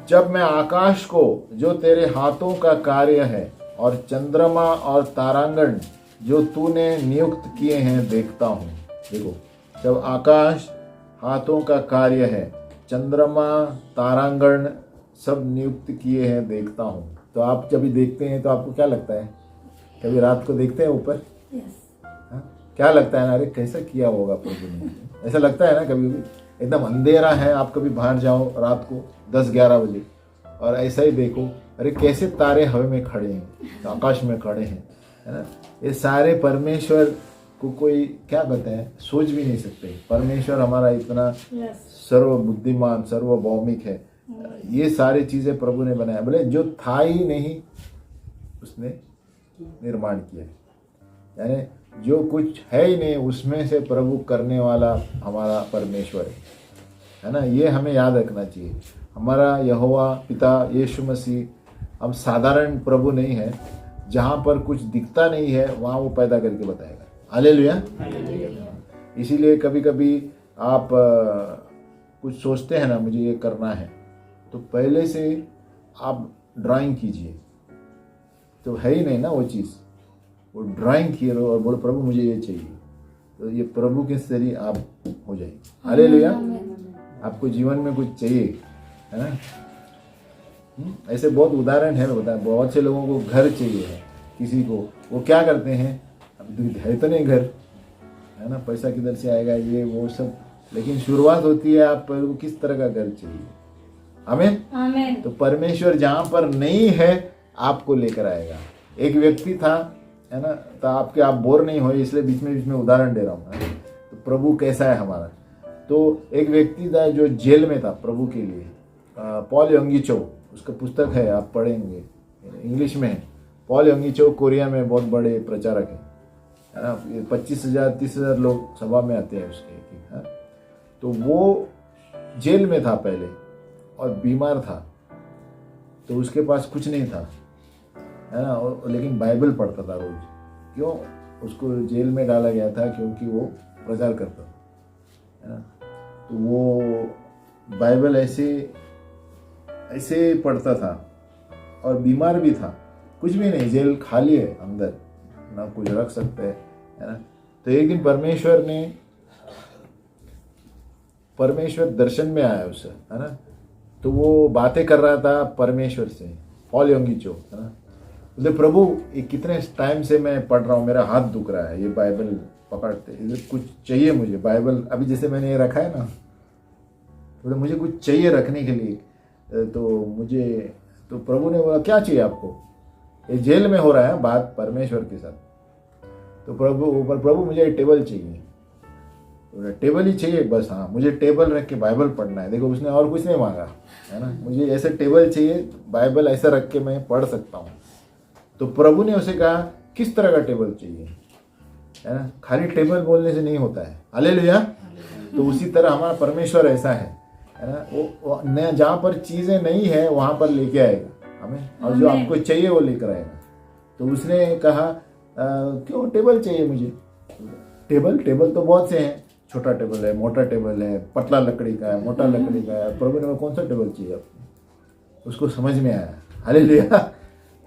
जब मैं आकाश को जो तेरे हाथों का कार्य है और चंद्रमा और तारांगण जो तूने नियुक्त किए हैं देखता हूं. देखो, जब आकाश हाथों का कार्य है, चंद्रमा तारांगण सब नियुक्त किए हैं देखता हूं. तो आप जब देखते हैं तो आपको क्या लगता है? कभी रात को देखते हैं ऊपर? क्या लगता है ना, अरे कैसा किया होगा प्रभु ने. ऐसा लगता है ना कभी कभी. एकदम अंधेरा है, आप कभी बाहर जाओ रात को 10-11 बजे और ऐसा ही देखो, अरे कैसे तारे हवा में खड़े हैं, आकाश में खड़े हैं, है ना. ये सारे परमेश्वर को कोई क्या बताए, सोच भी नहीं सकते. परमेश्वर हमारा इतना सर्व बुद्धिमान, सर्व भौमिक है. ये सारी चीजें प्रभु ने बनाया. बोले जो था ही नहीं उसने निर्माण किया. यानी जो कुछ है ही नहीं उसमें से प्रभु करने वाला हमारा परमेश्वर है ना. ये हमें याद रखना चाहिए. हमारा यहोवा पिता यीशु मसीह हम साधारण प्रभु नहीं है. जहाँ पर कुछ दिखता नहीं है वहाँ वो पैदा करके बताएगा. हालेलुया. इसीलिए कभी कभी आप कुछ सोचते हैं ना मुझे ये करना है, तो पहले से आप ड्राइंग कीजिए. तो है ही नहीं ना वो चीज़, वो ड्राइंग किए और बोलो प्रभु मुझे ये चाहिए, तो ये प्रभु के जरिए आप हो जाएंगे. हालेलुया. आपको जीवन में कुछ चाहिए, है ना. ऐसे बहुत उदाहरण है. मैं बताया, बहुत से लोगों को घर चाहिए है. किसी को वो क्या करते हैं, अभी है तो नहीं घर, है ना, पैसा किधर से आएगा, ये वो सब. लेकिन शुरुआत होती है आपको किस तरह का घर चाहिए. आमीन. तो परमेश्वर जहाँ पर नहीं है आपको लेकर आएगा. एक व्यक्ति था, है ना, तो आप बोर नहीं हो इसलिए बीच में उदाहरण दे रहा हूँ. तो प्रभु कैसा है हमारा. तो एक व्यक्ति था जो जेल में था प्रभु के लिए. पॉल यंगी चो, उसका पुस्तक है, आप पढ़ेंगे, इंग्लिश में है. पॉल यंगी चो कोरिया में बहुत बड़े प्रचारक है ना. 25,000-30,000 लोग सभा में आते हैं उसके. है? तो वो जेल में था पहले और बीमार था, तो उसके पास कुछ नहीं था, है ना. और लेकिन बाइबल पढ़ता था रोज. क्यों? उसको जेल में डाला गया था क्योंकि वो प्रचार करता था, है ना. तो वो बाइबल ऐसे पढ़ता था और बीमार भी था. कुछ भी नहीं, जेल खाली है, अंदर ना कुछ रख सकते हैं, है ना. तो एक दिन परमेश्वर दर्शन में आया उसे, है ना. तो वो बातें कर रहा था परमेश्वर से, पॉल यंगी चो, है ना. बोले प्रभु ये कितने टाइम से मैं पढ़ रहा हूँ, मेरा हाथ दुख रहा है ये बाइबल पकड़ते, इधर कुछ चाहिए मुझे बाइबल. अभी जैसे मैंने ये रखा है ना, बोले मुझे कुछ चाहिए रखने के लिए. तो प्रभु ने बोला क्या चाहिए आपको. ये जेल में हो रहा है बात परमेश्वर के साथ. तो प्रभु मुझे टेबल चाहिए. टेबल ही चाहिए बस. हाँ, मुझे टेबल रख के बाइबल पढ़ना है. देखो उसने और कुछ नहीं मांगा, है ना. मुझे ऐसे टेबल चाहिए, बाइबल ऐसा रख के मैं पढ़ सकता हूँ. तो प्रभु ने उसे कहा किस तरह का टेबल चाहिए, है ना. खाली टेबल बोलने से नहीं होता है. हालेलुया. तो उसी तरह हमारा परमेश्वर ऐसा है है ना, वो जहाँ पर चीजें नहीं है वहां पर लेके आएगा हमें, और जो आपको चाहिए वो लेकर आएगा। तो उसने कहा क्यों टेबल चाहिए मुझे? टेबल तो बहुत से हैं, छोटा टेबल है, मोटा टेबल है, पतला लकड़ी का है, मोटा लकड़ी का है। प्रभु ने कौन सा टेबल चाहिए आपको? उसको समझ में आया, हालेलुया।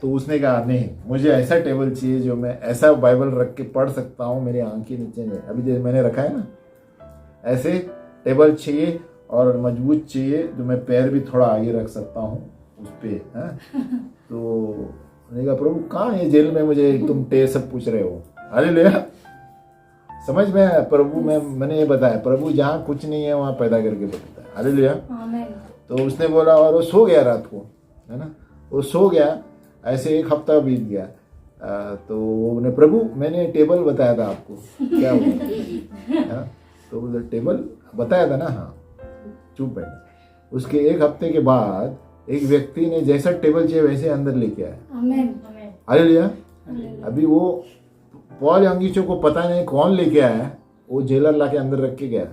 तो उसने कहा नहीं, मुझे ऐसा टेबल चाहिए जो मैं ऐसा बाइबल रख के पढ़ सकता हूँ, मेरी आंख के नीचे नहीं, अभी जो मैंने रखा है ना, ऐसे टेबल चाहिए और मजबूत चाहिए जो मैं पैर भी थोड़ा आगे रख सकता हूँ उस पर। तो मैंने कहा प्रभु कहाँ है जेल में मुझे तुम सब पूछ रहे हो? हालेलुया। समझ में आया? प्रभु मैंने ये बताया, प्रभु जहाँ कुछ नहीं है वहाँ पैदा करके बताता है। हालेलुया। तो उसने बोला, और वो सो गया रात को, है ना, वो सो गया। ऐसे एक हफ्ता बीत गया। तो उन्हें प्रभु मैंने टेबल बताया था आपको, क्या हुआ? तो बोले टेबल बताया था ना, हाँ, चुप बैठा। उसके एक हफ्ते के बाद एक व्यक्ति ने जैसा टेबल चाहिए वैसे अंदर लेके आया। हालेलुया। अभी वो पॉल यंगीचो को पता नहीं कौन लेके आया, वो जेलर ला के अंदर रख के गया।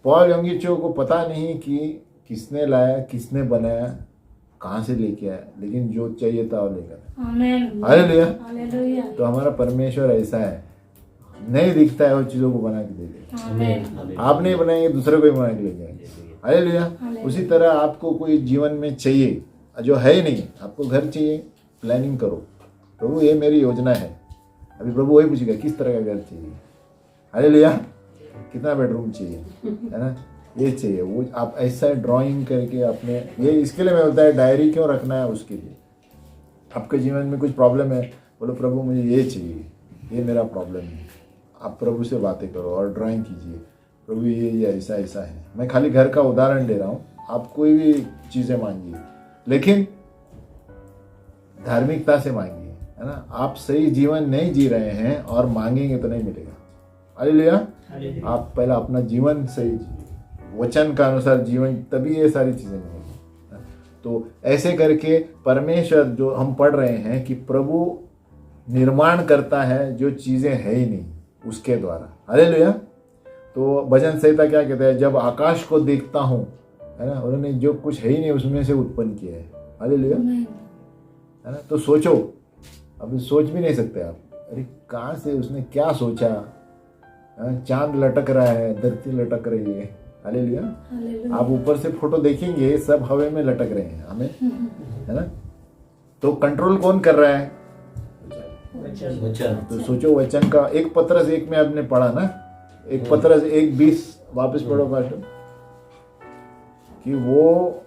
पॉल यंगीचो को पता नहीं कि किसने लाया, किसने बनाया, कहाँ से लेके आया, लेकिन जो चाहिए था वो लेकर। हालेलुया। तो हमारा परमेश्वर ऐसा है, नहीं दिखता है वो चीजों को बना के दे देगा। आप नहीं बनाएंगे, दूसरे को ही बना के ले जाएंगे। हालेलुया। उसी तरह आपको कोई जीवन में चाहिए जो है ही नहीं, आपको घर चाहिए, प्लानिंग करो, प्रभु ये मेरी योजना है। अभी प्रभु वही पूछेगा किस तरह का घर चाहिए, हालेलुया, कितना बेडरूम चाहिए, है ना, ये चाहिए वो। आप ऐसा ड्राइंग करके अपने, ये इसके लिए मैं होता है डायरी क्यों रखना है, उसके लिए। आपके जीवन में कुछ प्रॉब्लम है, बोलो प्रभु मुझे ये चाहिए, ये मेरा प्रॉब्लम है। आप प्रभु से बातें करो और ड्राइंग कीजिए, प्रभु ये ऐसा ऐसा है। मैं खाली घर का उदाहरण दे रहा हूँ, आप कोई भी चीज़ें मांगिए, लेकिन धार्मिकता से मांगिए, है ना। आप सही जीवन नहीं जी रहे हैं और मांगेंगे तो नहीं मिलेगा। हालेलुया। आप पहला अपना जीवन सही जिए, वचन का अनुसार जीवन, तभी ये सारी चीजें मिलेंगी। तो ऐसे करके परमेश्वर जो हम पढ़ रहे हैं कि प्रभु निर्माण करता है जो चीजें है ही नहीं उसके द्वारा। हालेलुया। तो भजन संहिता क्या कहता है, जब आकाश को देखता हूँ, है ना, उन्होंने जो कुछ है ही नहीं उसमें से उत्पन्न किया है। हालेलुया। है ना। तो सोचो, अभी सोच भी नहीं सकते आप, अरे कहाँ से उसने क्या सोचा, चांद लटक रहा है, धरती लटक रही है। हालेलुया। आप ऊपर से फोटो देखेंगे सब हवा में लटक रहे हैं, हमें, है ना। तो कंट्रोल कौन कर रहा है? वचन। तो सोचो, वचन का एक पत्रस एक में आपने पढ़ा ना, एक पत्रस 1:20 वापस पढ़ो पास्टर, कि वो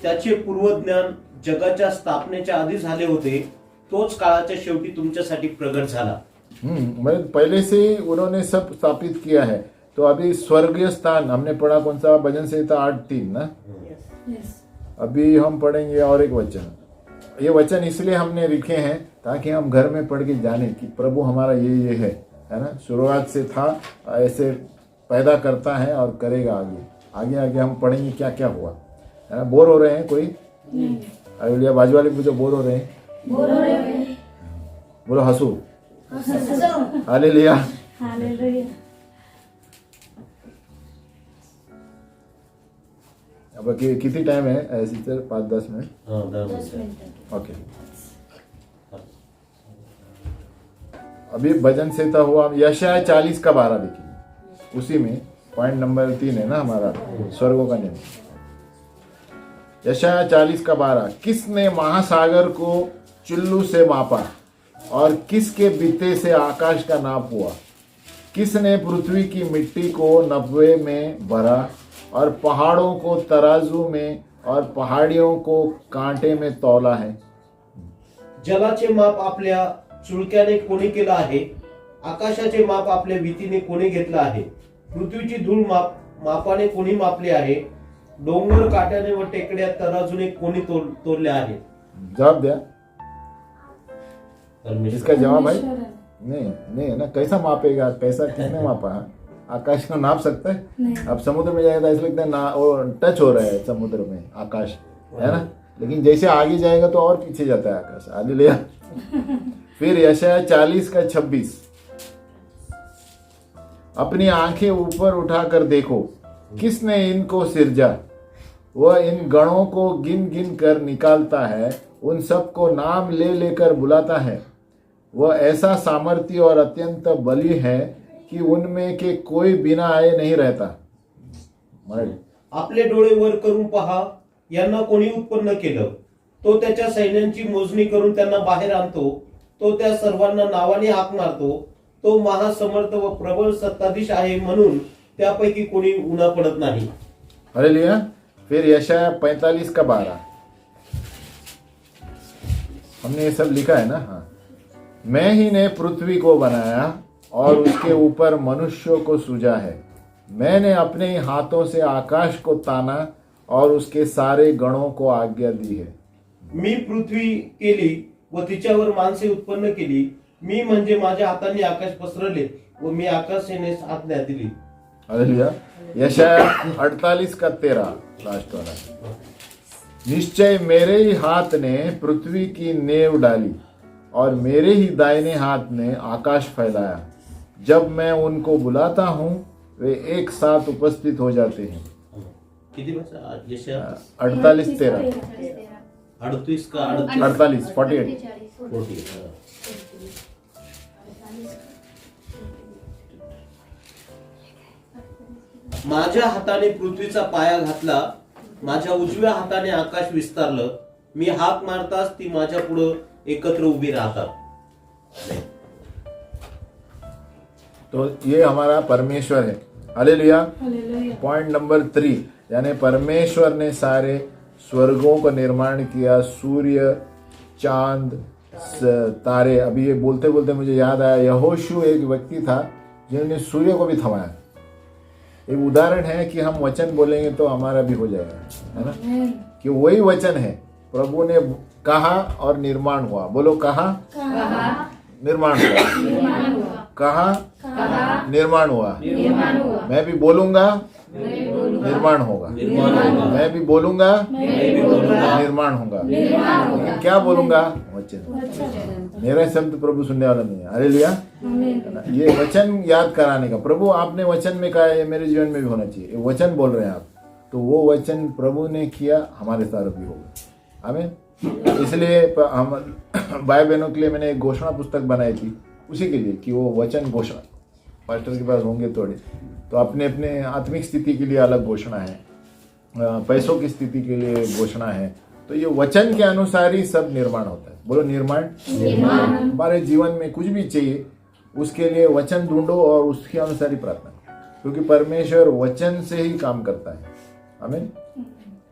त्याचे पूर्वज्ञान जगाच्या स्थापनेच्या आधी झाले होते, तोच काळाच्या शेवटी तुमच्यासाठी प्रगट झाला। मतलब पहले से ही उन्होंने सब स्थापित किया है। तो अभी स्वर्गीय स्थान हमने पढ़ा, कौन सा? भजन संहिता 8:3 ना। अभी हम पढ़ेंगे और एक वचन। ये वचन इसलिए हमने लिखे हैं ताकि हम घर में पढ़ के जाने कि प्रभु हमारा ये है ना। शुरुआत से था, ऐसे पैदा करता है और करेगा आगे आगे आगे। हम पढ़ेंगे क्या क्या हुआ, है ना। बोर हो रहे हैं कोई? हालेलुया। बाजू वाले पूछो, बोर हो रहे हैं? बोर हो रहे हैं। बोलो हंसू। हालेलुया। हालेलुया। अब कितनी टाइम है ऐसी सर? 5-10 मिनट? हाँ, 10 मिनट। ओके। अभी भजन संहिता हुआ, यशायाह 40 का 12 देखिए, उसी में पॉइंट नंबर 3 है ना हमारा, स्वर्गों का नियम। यशायाह 40 का 12, किसने महासागर को चुल्लू से मापा और किसके बीते से आकाश का नाप हुआ? किसने पृथ्वी की मिट्टी को 90 में भरा और पहाड़ों को तराजू में और पहाड़ियों को कांटे में तौला है? जलाचे माप आपल्या चुळक्याने कोणी केलं आहे? आकाशाचे माप आपल्या भीतीने कोणी घेतलं आहे? पृथ्वीची धूळ मापाने कोणी मापली आहे? डोंगर काट्याने व टेकड्या तराजूने कोणी तोलल्या आहेत? जवाब दिया। इसका जवाब है नहीं है ना। कैसा मापेगा? कैसा किसने मापा? आकाश को नाप सकता है? अब समुद्र में जाएगा ऐसा लगता है ना, वो टच हो रहा है समुद्र में आकाश, है ना। लेकिन जैसे आगे जाएगा तो और पीछे जाता है आकाश। हालेलुया। फिर यशायाह 40 का 26, अपनी आंखें ऊपर उठाकर देखो, किसने इनको सिरजा। वह इन गणों को गिन गिन कर निकालता है, उन सबको नाम ले लेकर बुलाता है। वह ऐसा सामर्थ्य और अत्यंत बली है की उनमें के कोई बिना आए नहीं रहता। आपले डोळे वर करून पहा, यांना कोणी उत्पन्न केलं? तो त्याच्या सैन्यांची मोजणी करून त्यांना बाहेर आणतो, तो त्या सर्वांना नावाने हाक मारतो, तो महासमर्थ व प्रबळ सत्ताधीश आहे, म्हणून त्यापैकी कोणी उन्हा पडत नाही। हालेलुया। फिर यशाया 45 का 12, हमने ये सब लिखा है ना। हाँ, मैं ही ने पृथ्वी को बनाया और उसके ऊपर मनुष्यों को सूजा है। मैंने अपने ही हाथों से आकाश को ताना और उसके सारे गणों को आज्ञा दी है। मी पृथ्वी केली व तिच्यावर माणसे उत्पन्न केली, मी म्हणजे माझ्या हाताने आकाश पसरले व मी आकाश सेनेस आज्ञा दिली। हालेलुया। यशाया 48 का 13 लास्ट वाला, निश्चय मेरे ही हाथ ने पृथ्वी की नेव डाली और मेरे ही दाहिने हाथ ने आकाश फैलाया। जब मैं उनको बुलाता हूँ वे एक साथ उपस्थित हो जाते हैं। किती भाषा? यशाया 48 13 38 का 48 48 माझ्या हाताने पृथ्वीचा पाया घातला, माझ्या उजव्या हाताने आकाश विस्तारलं, मी हाक मारताच ती माझ्या पुढे एकत्र उभी राहतात। तो ये हमारा परमेश्वर है। हालेलुया। पॉइंट नंबर 3, यानी परमेश्वर ने सारे स्वर्गों का निर्माण किया, सूर्य, चांद, तारे। अभी ये बोलते बोलते मुझे याद आया, यहोशू एक व्यक्ति था जिन्होंने सूर्य को भी थमाया। एक उदाहरण है कि हम वचन बोलेंगे तो हमारा भी हो जाएगा, है ना, कि वही वचन है, प्रभु ने कहा और निर्माण हुआ। बोलो कहा, निर्माण हुआ, कहा, निर्माण हुआ। मैं भी बोलूंगा, निर्माण होगा। मैं भी बोलूंगा, निर्माण होगा। लेकिन क्या बोलूंगा? वचन। मेरा शब्द प्रभु सुनने वाला नहीं है। हालेलुया। ये वचन याद कराने का, प्रभु आपने वचन में कहा है, मेरे जीवन में भी होना चाहिए। ये वचन बोल रहे हैं आप, तो वो वचन प्रभु ने किया, हमारे साथ भी होगा। आमीन। इसलिए हम भाई बहनों के लिए मैंने एक घोषणा पुस्तक बनाई थी, उसी के लिए कि वो वचन घोषणा पास्टर के पास होंगे थोड़े, तो अपने अपने आत्मिक स्थिति के लिए अलग घोषणा है, पैसों की स्थिति के लिए घोषणा है। तो ये वचन के अनुसार ही सब निर्माण होता है। बोलो निर्माण। हमारे जीवन में कुछ भी चाहिए उसके लिए वचन ढूंढो और उसके अनुसार ही प्रार्थना करो, क्योंकि परमेश्वर वचन से ही काम करता है। आमीन।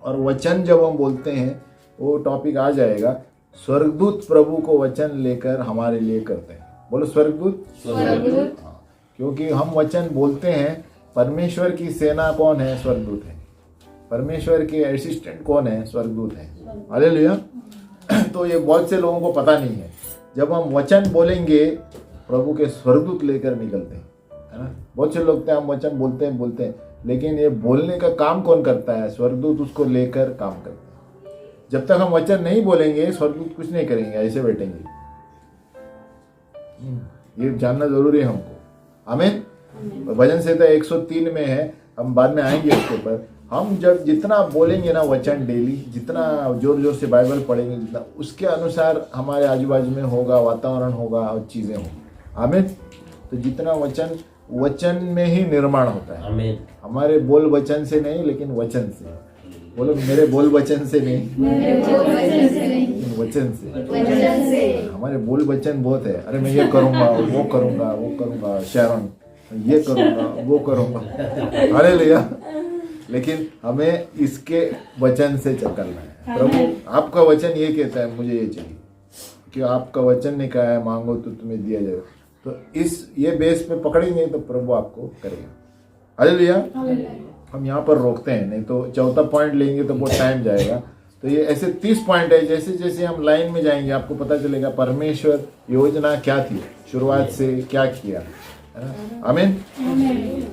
और वचन जब हम बोलते हैं, वो टॉपिक आ जाएगा, स्वर्गदूत प्रभु को वचन लेकर हमारे लिए करते हैं। बोलो स्वर्गदूत। हाँ, क्योंकि हम वचन बोलते हैं। परमेश्वर की सेना कौन है? स्वर्गदूत है। परमेश्वर के असिस्टेंट कौन है? स्वर्गदूत है। हालेलुया। तो ये बहुत से लोगों को पता नहीं है। जब हम वचन बोलेंगे, प्रभु के स्वर्गदूत लेकर निकलते हैं, है ना। बहुत से लोग हम वचन बोलते हैं, लेकिन ये बोलने का काम कौन करता है? स्वर्गदूत उसको लेकर काम करते हैं। जब तक हम वचन नहीं बोलेंगे, स्वर्गदूत कुछ नहीं करेंगे, ऐसे बैठेंगे। ये जानना जरूरी है हमको। आमीन। भजन संहिता 103 में है, हम बाद में आएंगे उसके ऊपर। हम जब जितना बोलेंगे ना वचन डेली, जितना जोर जोर से बाइबल पढ़ेंगे, जितना उसके अनुसार हमारे आजू बाजू में होगा, वातावरण होगा और चीजें होंगी। आमीन। तो जितना वचन में ही निर्माण होता है। आमीन। हमारे बोल वचन से नहीं, लेकिन वचन से। बोलो मेरे बोल वचन से नहीं, वचन से। हमारे बोल वचन बहुत है। अरे मैं ये करूंगा, वो करूंगा, शरण ये करूंगा, वो करूंगा। हालेलुया। लेकिन हमें इसके वचन से चलना है। प्रभु आपका वचन ये कहता है, मुझे ये चाहिए, कि आपका वचन ने कहा है मांगो तो तुम्हें दिया जाएगा। तो ये बेस पे पकड़ेंगे तो प्रभु आपको करेगा। हालेलुया। हम यहाँ पर रोकते हैं, नहीं तो चौथा पॉइंट लेंगे तो बहुत टाइम जाएगा। तो ये ऐसे 30 पॉइंट है। जैसे जैसे हम लाइन में जाएंगे, आपको पता चलेगा परमेश्वर योजना क्या थी, शुरुआत से क्या किया। आमीन। आमीन।